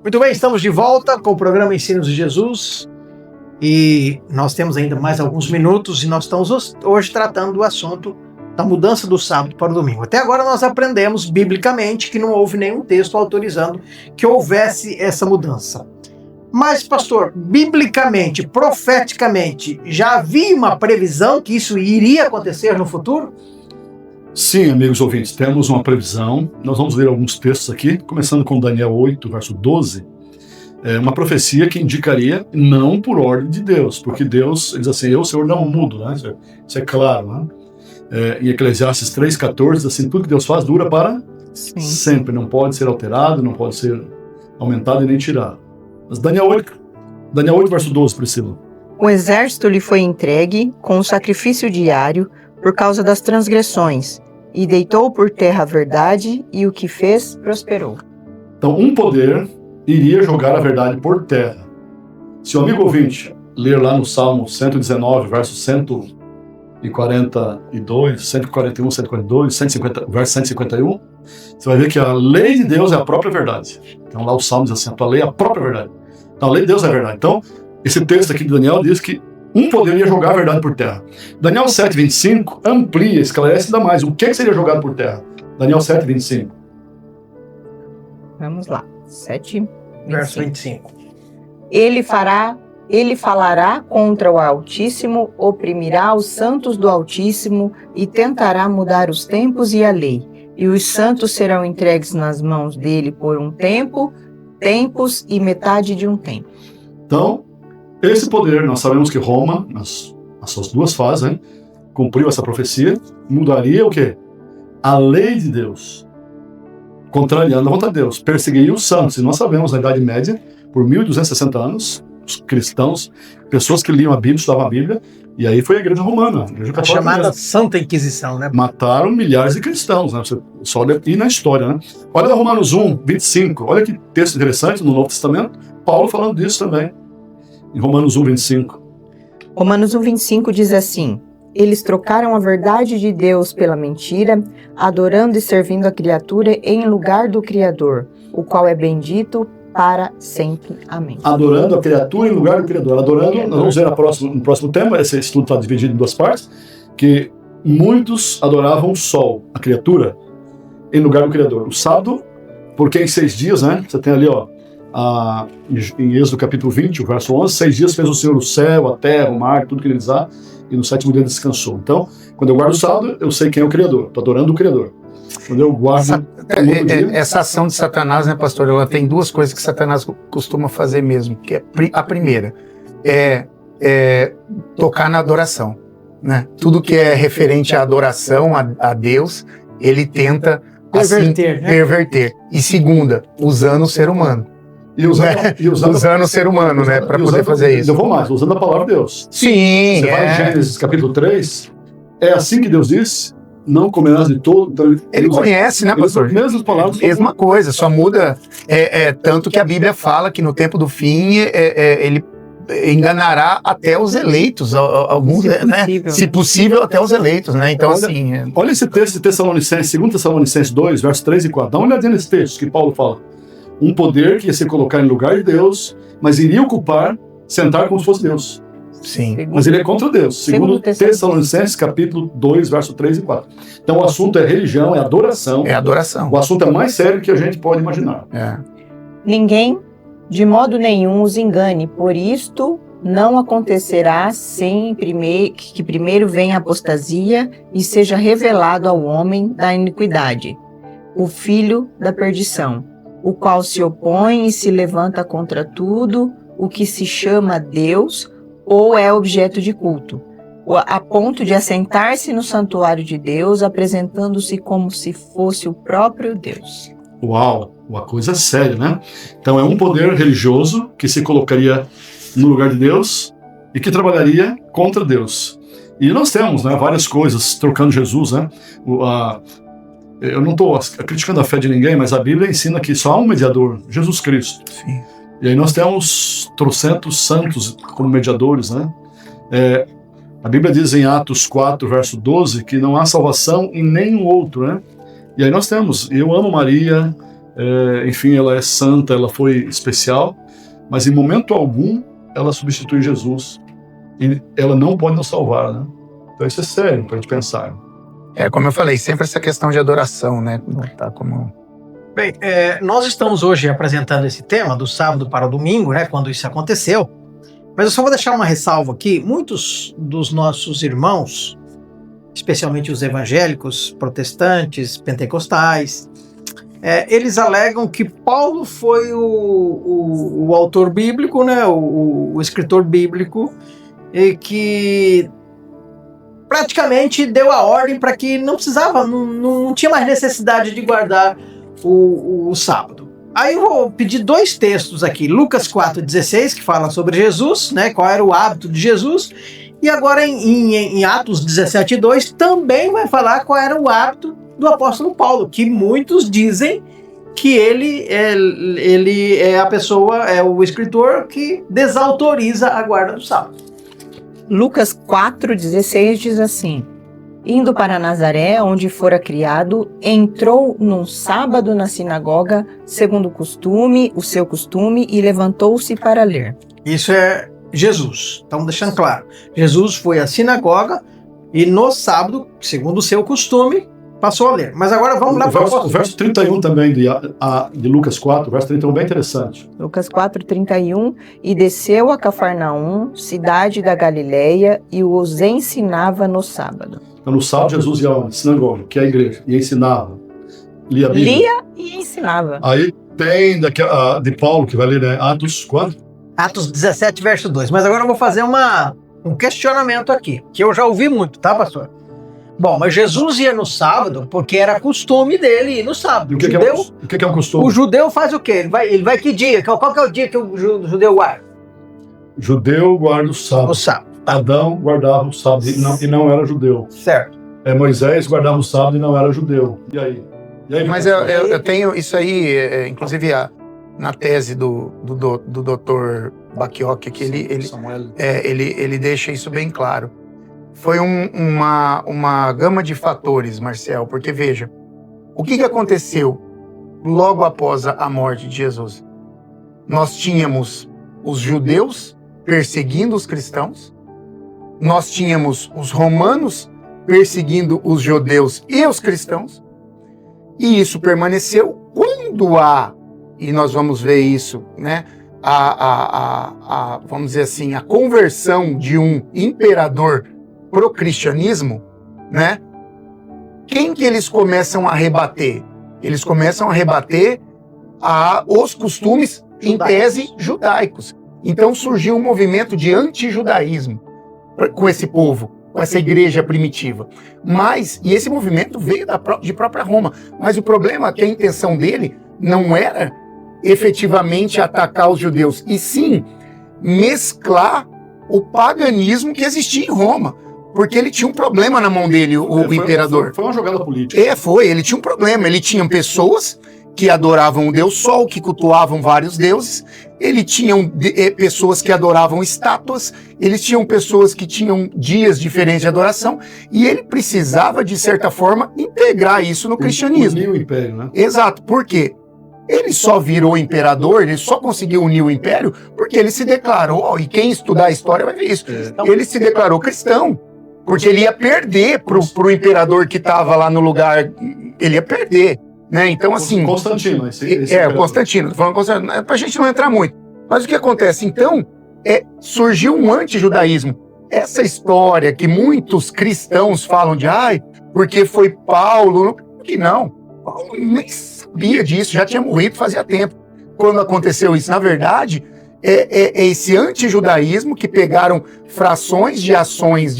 Muito bem, estamos de volta com o programa Ensinos de Jesus e nós temos ainda mais alguns minutos e nós estamos hoje tratando do assunto da mudança do sábado para o domingo. Até agora nós aprendemos biblicamente que não houve nenhum texto autorizando que houvesse essa mudança. Mas, pastor, biblicamente, profeticamente, já havia uma previsão que isso iria acontecer no futuro? Sim, amigos ouvintes, temos uma previsão. Nós vamos ler alguns textos aqui, começando com Daniel 8, verso 12. É uma profecia que indicaria não por ordem de Deus, porque Deus, ele diz assim, eu, Senhor, não mudo, né? Isso é claro, né? Em Eclesiastes 3,14, diz assim, tudo que Deus faz dura para sempre, não pode ser alterado, não pode ser aumentado e nem tirado. Mas Daniel 8, verso 12, Priscila. O exército lhe foi entregue com o sacrifício diário por causa das transgressões, e deitou por terra a verdade, e o que fez prosperou. Então, um poder iria jogar a verdade por terra. Se o amigo ouvinte ler lá no Salmo 119, verso 142, 141, 142, 150, verso 151, você vai ver que a lei de Deus é a própria verdade. Então lá o Salmo diz assim, a tua lei é a própria verdade. Então a lei de Deus é a verdade. Então, esse texto aqui de Daniel diz que um poder ia jogar a verdade por terra. Daniel 7,25 amplia, esclarece ainda mais. O que seria jogado por terra? Daniel 7,25. Vamos lá. 7, verso 25. Ele falará contra o Altíssimo, oprimirá os santos do Altíssimo e tentará mudar os tempos e a lei. E os santos serão entregues nas mãos dele por um tempo, tempos e metade de um tempo. Então, esse poder, nós sabemos que Roma, nas suas duas fases, né, cumpriu essa profecia, mudaria o quê? A lei de Deus, contrariando a vontade de Deus, perseguiria os santos. E nós sabemos, na Idade Média, por 1260 anos, os cristãos, pessoas que liam a Bíblia, estudavam a Bíblia, e aí foi a Igreja Romana, a Igreja A Católica chamada mesmo. Santa Inquisição, né? Mataram milhares de cristãos, né? Você só olha e na história, né? Olha Romanos 1, 25, olha que texto interessante no Novo Testamento, Paulo falando disso também, em Romanos 1, 25. Romanos 1,25 diz assim: eles trocaram a verdade de Deus pela mentira, adorando e servindo a criatura em lugar do Criador, o qual é bendito para sempre. Amém. Adorando a criatura em lugar do Criador. Adorando, nós vamos ver no próximo tema, esse estudo está dividido em duas partes, que muitos adoravam o sol, a criatura, em lugar do Criador. O sábado, porque em 6 dias, né? Você tem ali, ó, em Êxodo capítulo 20, o verso 11, 6 dias fez o Senhor o céu, a terra, o mar, tudo que ele dá, e no 7º dia descansou. Então, quando eu guardo o sábado, eu sei quem é o Criador, estou adorando o Criador. Quando eu guardo essa ação de Satanás, né, pastor? Ela tem duas coisas que Satanás costuma fazer mesmo. Que é, a primeira é tocar na adoração, né? Tudo que é referente à adoração a Deus, ele tenta Perverter, né? perverter. E segunda, usando o ser humano. Usando o ser humano, né, para poder fazer isso. Eu vou mais, usando a palavra de Deus. Sim, Você vai em Gênesis capítulo 3, é assim que Deus disse, não comerás de todo. Então ele conhece, né, pastor? As mesmas palavras. Mesma coisa, só muda. Tanto que a Bíblia fala que no tempo do fim ele enganará até os eleitos, alguns, se possível, até os eleitos, né? Então, assim. Olha esse texto de Tessalonicenses, 2 Tessalonicenses 2, versos 3 e 4. Dá uma olhadinha nesse texto que Paulo fala. Um poder que ia se colocar em lugar de Deus, mas iria ocupar, sentar como se fosse Deus. Sim. Mas ele é contra Deus. Segundo Tessalonicenses, capítulo 2, verso 3 e 4. Então o assunto é religião, é adoração. É adoração. O assunto é mais sério que a gente pode imaginar. Ninguém, de modo nenhum, os engane, por isto não acontecerá sem que primeiro venha a apostasia e seja revelado ao homem da iniquidade, o filho da perdição, o qual se opõe e se levanta contra tudo o que se chama Deus ou é objeto de culto, a ponto de assentar-se no santuário de Deus, apresentando-se como se fosse o próprio Deus. Uau, uma coisa séria, né? Então é um poder religioso que se colocaria no lugar de Deus e que trabalharia contra Deus. E nós temos, né, várias coisas trocando Jesus, né? Eu não estou criticando a fé de ninguém, mas a Bíblia ensina que só há um mediador, Jesus Cristo. Sim. E aí nós temos trocentos santos como mediadores, né? A Bíblia diz em Atos 4, verso 12, que não há salvação em nenhum outro, né? E aí nós temos, eu amo Maria, enfim, ela é santa, ela foi especial, mas em momento algum ela substitui Jesus. E ela não pode nos salvar, né? Então isso é sério para a gente pensar. Como eu falei, sempre essa questão de adoração, né? Tá como... Bem, nós estamos hoje apresentando esse tema do sábado para o domingo, né, quando isso aconteceu, mas eu só vou deixar uma ressalva aqui. Muitos dos nossos irmãos, especialmente os evangélicos, protestantes, pentecostais, eles alegam que Paulo foi o autor bíblico, né, o escritor bíblico, e que praticamente deu a ordem para que não precisava, não tinha mais necessidade de guardar o sábado. Aí eu vou pedir 2 textos aqui, Lucas 4,16, que fala sobre Jesus, né, qual era o hábito de Jesus, e agora em Atos 17,2 também vai falar qual era o hábito do apóstolo Paulo, que muitos dizem que ele é a pessoa, é o escritor que desautoriza a guarda do sábado. Lucas 4,16 diz assim: indo para Nazaré, onde fora criado, entrou num sábado na sinagoga, segundo o seu costume, e levantou-se para ler. Isso é Jesus, estamos deixando claro. Jesus foi à sinagoga e no sábado, segundo o seu costume, passou a ler. Mas agora vamos lá para o verso 31 também de Lucas 4, o verso 31 bem interessante. Lucas 4:31, e desceu a Cafarnaum, cidade da Galileia, e os ensinava no sábado. Então, no sábado, Jesus ia à sinagoga, que é a igreja, e ensinava. Lia a Bíblia. Lia e ensinava. Aí tem de Paulo, que vai ler, né? Atos 4. Atos 17, verso 2. Mas agora eu vou fazer um questionamento aqui, que eu já ouvi muito, tá, pastor? Bom, mas Jesus ia no sábado porque era costume dele ir no sábado. E o que é um costume? O judeu faz o quê? Ele vai que dia? Qual que é o dia que o judeu guarda? O judeu guarda o sábado. O sábado. Adão guardava o sábado e não era judeu. Certo. Moisés guardava o sábado e não era judeu. E aí? Mas eu tenho isso aí, inclusive na tese do Dr. Bacchiocchi, que ele deixa isso bem claro. Foi uma gama de fatores, Marcel, porque veja, o que aconteceu logo após a morte de Jesus? Nós tínhamos os judeus perseguindo os cristãos, nós tínhamos os romanos perseguindo os judeus e os cristãos, e isso permaneceu quando e nós vamos ver isso, né? Vamos dizer assim, a conversão de um imperador pro cristianismo, né? Quem que eles começam a rebater? Eles começam a rebater os costumes, em tese, judaicos. Então surgiu um movimento de anti-judaísmo com esse povo, com essa igreja primitiva. E esse movimento veio de própria Roma. Mas o problema é que a intenção dele não era efetivamente atacar os judeus, e sim mesclar o paganismo que existia em Roma. Porque ele tinha um problema na mão dele, o imperador. Foi uma jogada política. Ele tinha um problema. Ele tinha pessoas que adoravam o Deus Sol, que cultuavam vários deuses. Ele tinha pessoas que adoravam estátuas. Eles tinham pessoas que tinham dias diferentes de adoração. E ele precisava, de certa forma, integrar isso no cristianismo. Unir o império, né? Exato. Por quê? Ele só virou imperador, ele só conseguiu unir o império porque ele se declarou, e quem estudar a história vai ver isso, ele se declarou cristão. Porque ele ia perder pro imperador que estava lá no lugar, ele ia perder, né? Então, assim... Constantino. Constantino, tô falando Constantino, pra gente não entrar muito. Mas o que acontece? Então, surgiu um anti-judaísmo. Essa história que muitos cristãos falam porque foi Paulo, que não. Paulo nem sabia disso, já tinha morrido fazia tempo. Quando aconteceu isso, na verdade, é esse anti-judaísmo que pegaram frações de ações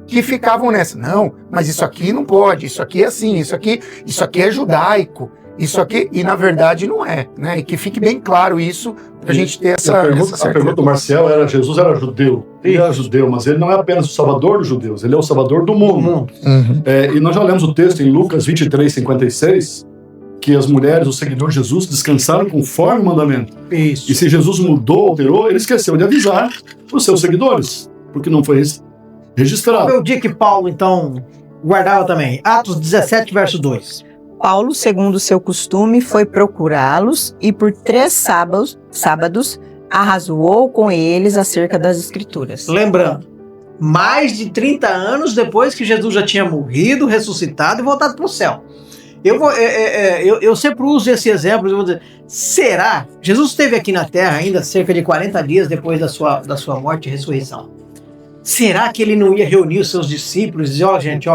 que ficavam nessa. Não, mas isso aqui não pode, isso aqui é assim, isso aqui é judaico, isso aqui, e na verdade não é, né? E que fique bem claro isso, pra gente ter essa a pergunta do Marcel era: Jesus era judeu? Ele era judeu, mas ele não é apenas o salvador dos judeus, ele é o salvador do mundo. Uhum. E nós já lemos o texto em Lucas 23:56, que as mulheres, os seguidores de Jesus, descansaram conforme o mandamento. Isso. E se Jesus mudou, alterou, ele esqueceu de avisar os seus seguidores, porque não foi registrado. Foi o dia que Paulo, então, guardava também. Atos 17, verso 2. Paulo, segundo seu costume, foi procurá-los e por 3 sábados arrazoou com eles acerca das Escrituras. Lembrando, mais de 30 anos depois que Jesus já tinha morrido, ressuscitado e voltado para o céu. Eu sempre uso esse exemplo, eu vou dizer, será? Jesus esteve aqui na Terra ainda cerca de 40 dias depois da sua morte e ressurreição. Será que ele não ia reunir os seus discípulos e dizer, gente,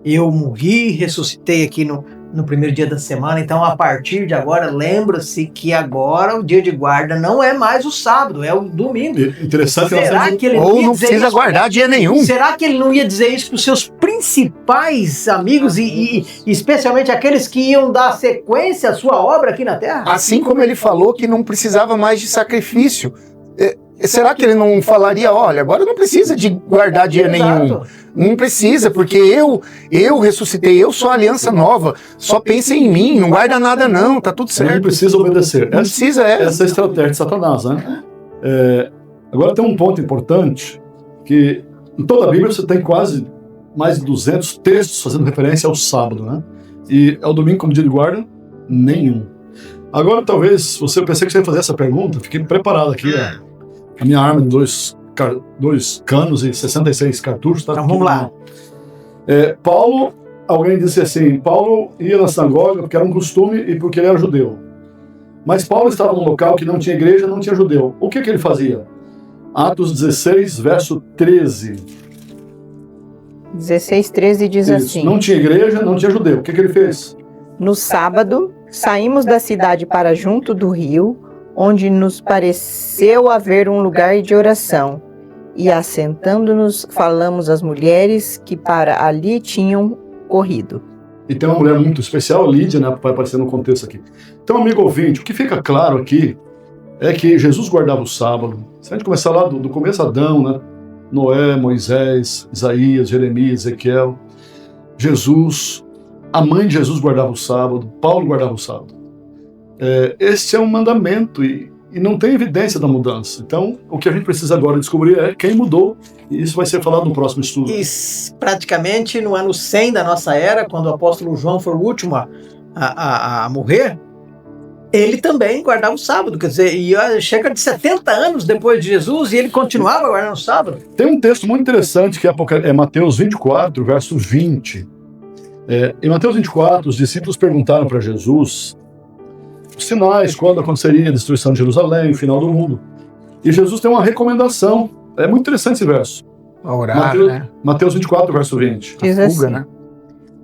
eu morri, ressuscitei aqui no primeiro dia da semana, então a partir de agora, lembra-se que agora o dia de guarda não é mais o sábado, é o domingo. Interessante. Será que ele não precisa guardar dia nenhum. Será que ele não ia dizer isso para os seus principais amigos e especialmente aqueles que iam dar sequência à sua obra aqui na Terra? Assim como ele falou que não precisava mais de sacrifício. Será que ele não falaria, olha, agora não precisa de guardar dia nenhum? Não precisa, porque eu ressuscitei, eu sou a aliança nova. Só pensa em mim, não guarda nada não, tá tudo certo. Não precisa obedecer. Não precisa, Essa é a estratégia de Satanás, né? Agora tem um ponto importante, que em toda a Bíblia você tem quase mais de 200 textos fazendo referência ao sábado, né? E ao domingo como dia de guarda, nenhum. Agora talvez, eu pensei que você ia fazer essa pergunta, fiquei preparado aqui, a minha arma de 2 canos e 66 cartuchos. Tá, então vamos lá. Paulo alguém disse assim, Paulo ia na sinagoga porque era um costume e porque ele era judeu. Mas Paulo estava num local que não tinha igreja, não tinha judeu. O que ele fazia? Atos 16, verso 13. 16:13 diz Isso. assim: Não tinha igreja, não tinha judeu. O que ele fez? No sábado, saímos da cidade para junto do rio, onde nos pareceu haver um lugar de oração. E assentando-nos, falamos às mulheres que para ali tinham corrido. E tem uma mulher muito especial, Lídia, né, vai aparecer no contexto aqui. Então, amigo ouvinte, o que fica claro aqui é que Jesus guardava o sábado. Se a gente começar lá do começo, Adão, né? Noé, Moisés, Isaías, Jeremias, Ezequiel, Jesus, a mãe de Jesus guardava o sábado, Paulo guardava o sábado. Este é um mandamento e não tem evidência da mudança. Então, o que a gente precisa agora descobrir é quem mudou, e isso vai ser falado no próximo estudo. E praticamente no ano 100 da nossa era, quando o apóstolo João foi o último a morrer, ele também guardava o sábado, quer dizer, chega de 70 anos depois de Jesus e ele continuava guardando o sábado. Tem um texto muito interessante que é Mateus 24, verso 20. Em Mateus 24, os discípulos perguntaram para Jesus os sinais, quando aconteceria a destruição de Jerusalém, o final do mundo. E Jesus tem uma recomendação. É muito interessante esse verso. Orar, né? Mateus 24, verso 20. Diz A assim: fuga, né?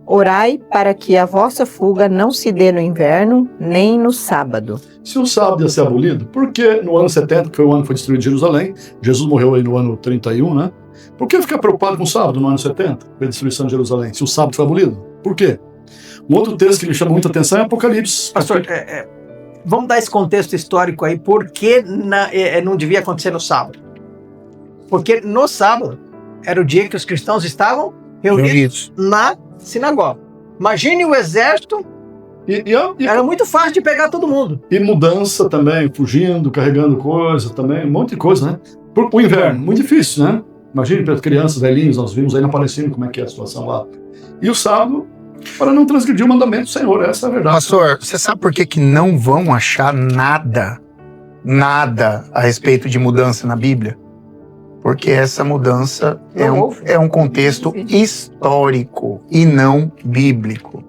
Orai para que a vossa fuga não se dê no inverno, nem no sábado. Se o sábado ia ser abolido, por que no ano 70, que foi o ano que foi destruído Jerusalém, Jesus morreu aí no ano 31, né? Por que ficar preocupado com o sábado no ano 70, com a destruição de Jerusalém, se o sábado foi abolido? Por quê? Um outro texto que me chama muita atenção é Apocalipse. Pastor, vamos dar esse contexto histórico aí, por que não devia acontecer no sábado? Porque no sábado era o dia que os cristãos estavam reunidos na sinagoga. Imagine o exército, era muito fácil de pegar todo mundo. E mudança também, fugindo, carregando coisa também, um monte de coisa, né? O inverno, muito difícil, né? Imagine para crianças, velhinhos, nós vimos aí na Palestina como é que é a situação lá. E o sábado, para não transgredir o mandamento do Senhor, essa é a verdade. Pastor, você sabe por que não vão achar nada a respeito de mudança na Bíblia? Porque essa mudança é um contexto histórico e não bíblico.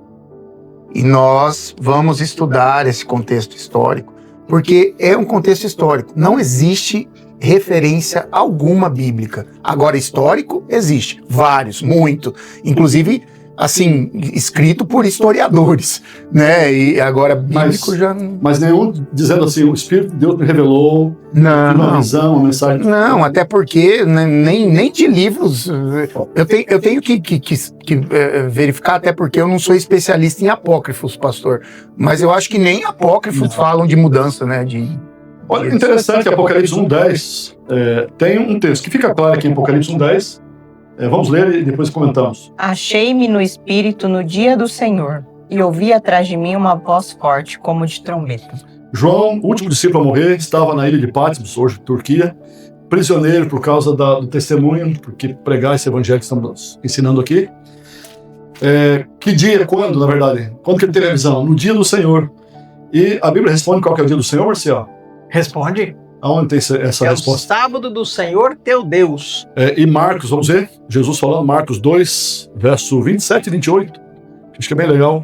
E nós vamos estudar esse contexto histórico, porque é um contexto histórico. Não existe referência alguma bíblica. Agora, histórico existe. Vários, muito. Inclusive, assim, escrito por historiadores, né? E agora, bíblico já não... Mas nenhum dizendo assim, o Espírito de Deus me revelou, uma visão, uma mensagem... Não, até porque nem de livros... Eu tenho que verificar, até porque eu não sou especialista em apócrifos, pastor. Mas eu acho que nem apócrifos falam de mudança, né? Olha, interessante que Apocalipse 1:10 tem um texto que fica claro aqui em Apocalipse 1:10. Vamos ler e depois comentamos. Achei-me no Espírito no dia do Senhor, e ouvi atrás de mim uma voz forte, como de trombeta. João, o último discípulo a morrer, estava na ilha de Patmos, hoje Turquia, prisioneiro por causa do testemunho, porque pregar esse evangelho que estamos ensinando aqui. Que dia, quando, na verdade? Quando que ele teve a visão? No dia do Senhor. E a Bíblia responde qual que é o dia do Senhor, Marcial? Responde. Aonde tem essa resposta? É o sábado do Senhor teu Deus. E Marcos, vamos ver? Jesus falando, Marcos 2, verso 27 e 28. Acho que é bem legal.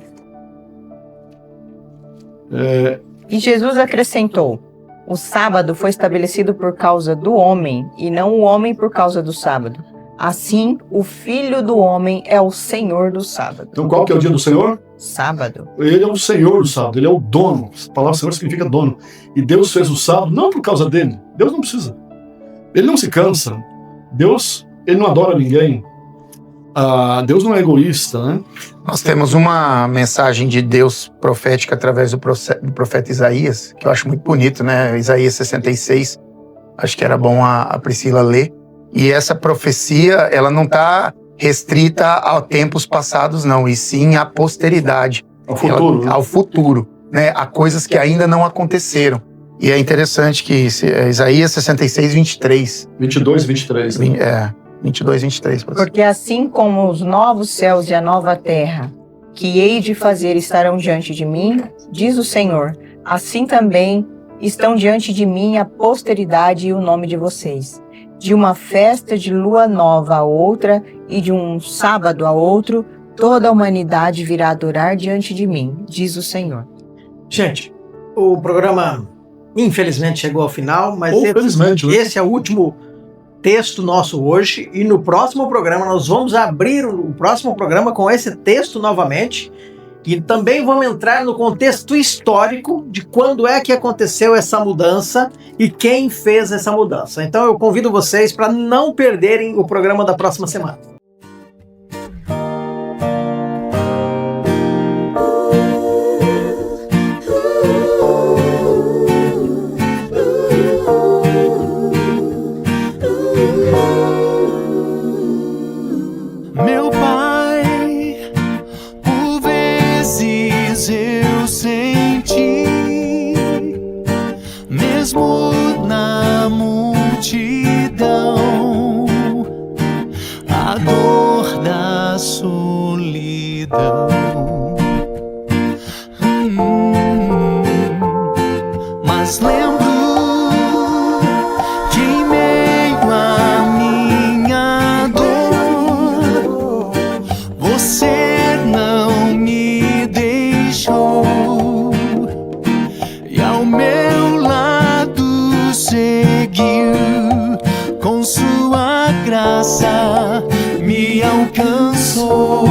E Jesus acrescentou: o sábado foi estabelecido por causa do homem, e não o homem por causa do sábado. Assim, o Filho do Homem é o Senhor do sábado. Então qual que é o dia do Senhor? Sábado. Ele é o Senhor do sábado, ele é o dono. A palavra Senhor significa dono. E Deus fez o sábado não por causa dele. Deus não precisa. Ele não se cansa. Deus, ele não adora ninguém. Deus não é egoísta, né? Nós temos uma mensagem de Deus profética através do profeta Isaías, que eu acho muito bonito, né? Isaías 66. Acho que era bom a Priscila ler. E essa profecia, ela não está restrita a tempos passados, não, e sim à posteridade. Ao futuro. Ao futuro, né? A coisas que ainda não aconteceram. E é interessante que Isaías 66, 23. 22 e 23. 22, 23. Porque assim como os novos céus e a nova terra, que hei de fazer estarão diante de mim, diz o Senhor, assim também estão diante de mim a posteridade e o nome de vocês. De uma festa de lua nova a outra, e de um sábado a outro, toda a humanidade virá adorar diante de mim, diz o Senhor. Gente, o programa infelizmente chegou ao final, mas Felizmente, né? esse é o último texto nosso hoje, e no próximo programa nós vamos abrir o próximo programa com esse texto novamente, e também vamos entrar no contexto histórico de quando é que aconteceu essa mudança e quem fez essa mudança. Então eu convido vocês para não perderem o programa da próxima semana. Meu Pai, por vezes eu senti, mesmo na multidão, a dor da solidão. Mas lembro que em meio à minha dor, você não me deixou e ao meu lado seguiu, com sua graça me alcançou,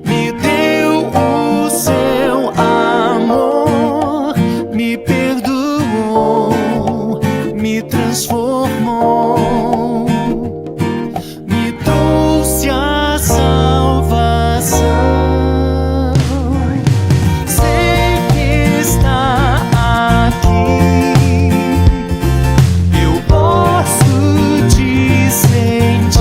me deu o seu amor, me perdoou, me transformou, me trouxe a salvação. Sei que está aqui, eu posso te sentir,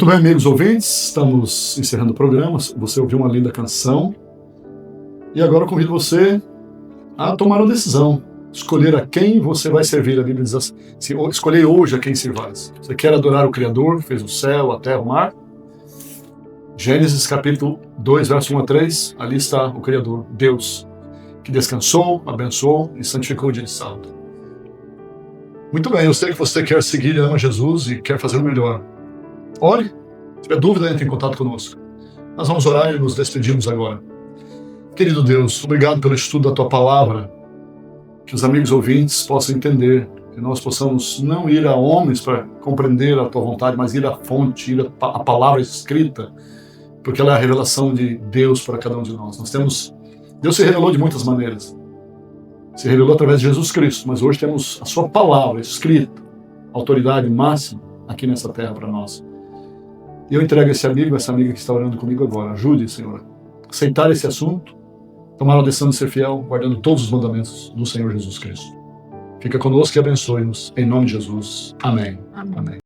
Muito bem, amigos ouvintes, estamos encerrando o programa. Você ouviu uma linda canção. E agora eu convido você a tomar uma decisão. Escolher a quem você vai servir. A Bíblia diz assim, escolher hoje a quem servais. Você quer adorar o Criador, que fez o céu, a terra, o mar? Gênesis capítulo 2, verso 1 a 3, ali está o Criador, Deus, que descansou, abençoou e santificou o dia de sábado. Muito bem, eu sei que você quer seguir e ama Jesus e quer fazer o melhor. Ore, se tiver dúvida, entre em contato conosco. Nós vamos orar e nos despedimos agora. Querido Deus, obrigado pelo estudo da Tua Palavra, que os amigos ouvintes possam entender, que nós possamos não ir a homens para compreender a Tua vontade, mas ir à fonte, ir à palavra escrita, porque ela é a revelação de Deus para cada um de nós. Deus se revelou de muitas maneiras. Se revelou através de Jesus Cristo, mas hoje temos a Sua palavra escrita, autoridade máxima aqui nessa terra para nós. E eu entrego esse amigo, essa amiga que está orando comigo agora. Ajude, Senhor, a aceitar esse assunto, tomar a decisão de ser fiel, guardando todos os mandamentos do Senhor Jesus Cristo. Fica conosco e abençoe-nos. Em nome de Jesus. Amém. Amém.